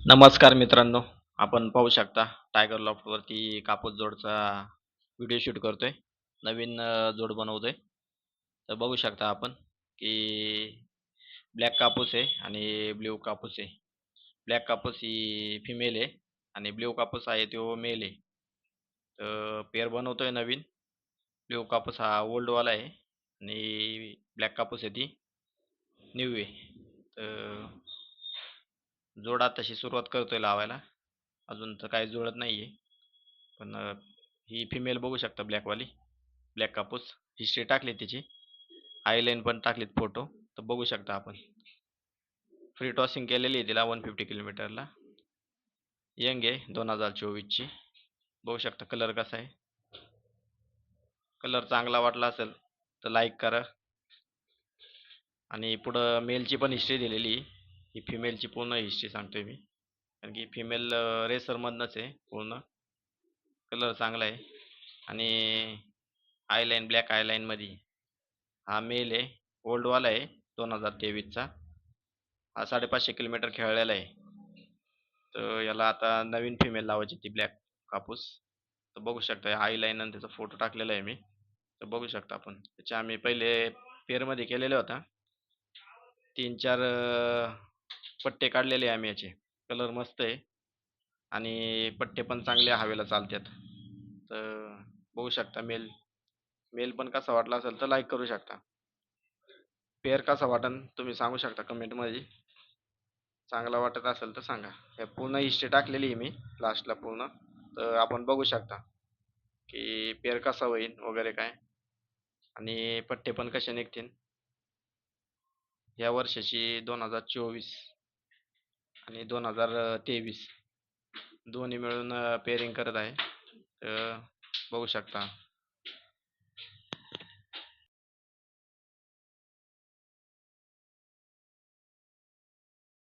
नमस्कार मित्रांनो, आपण पाहू शकता टायगर लॉफ्टवरती कापूस जोडचा व्हिडिओ शूट करतोय. नवीन जोड बनवतोय. तर बघू शकता आपण की ब्लॅक कापूस आहे आणि ब्ल्यू कापूस आहे. ब्लॅक कापूस ही फिमेल आहे आणि ब्ल्यू कापूस आहे तो मेल आहे. तर पेअर बनवतोय नवीन. ब्ल्यू कापूस हा ओल्डवाला आहे आणि ब्लॅक कापूस आहे ती न्यू आहे. तर जोड आत्ताशी सुरुवात करतोय लावायला. अजून तर काही जुळत नाहीये. पण ही फिमेल बघू शकता ब्लॅकवाली. ब्लॅक कापूस हिस्ट्री टाकली तिची. आयलाईन पण टाकलीत फोटो. तर बघू शकता आपण. फ्री टॉसिंग केलेली आहे तिला 150 किलोमीटरला. यंग आहे 2024 ची. बघू शकता कलर कसा आहे. कलर चांगला वाटला असेल तर लाईक करा. आणि पुढं मेलची पण हिस्ट्री दिलेली आहे. ही फिमेलची पूर्ण हिस्ट्री सांगतोय मी. कारण की फिमेल रेसरमधनंच आहे पूर्ण. कलर चांगला आहे आणि आयलाईन ब्लॅक आयलाईनमध्ये हा मेल आहे. ओल्डवाला आहे 2023चा. हा 550 किलोमीटर खेळलेला आहे. तर याला आता नवीन फिमेल लावायची ती ब्लॅक कापूस. तर बघू शकता आयलाईन आणि त्याचा फोटो टाकलेला आहे मी. तर बघू शकता आपण. त्याचे आम्ही पहिले पेअरमध्ये केलेला होता. 3-4 पट्टे काढलेले आहे आम्ही याचे. कलर मस्त आहे आणि पट्टे पण चांगले हवेला चालतात. तर बघू शकता मेल मेल पण कसा वाटला असेल तर लाईक करू शकता. पेअर कसा वाटन तुम्ही सांगू शकता कमेंटमध्ये. चांगला वाटत असेल तर सांगा. हे पूर्ण हिस्ट्री टाकलेली आहे मी लास्टला पूर्ण. तर आपण बघू शकता की पेअर कसा होईल वगैरे काय आणि पट्टे पण कसे निघतील. या वर्षाची 2024 आणि 2023 दोन्ही मिळून पेअरिंग करत आहे. तर बघू शकता.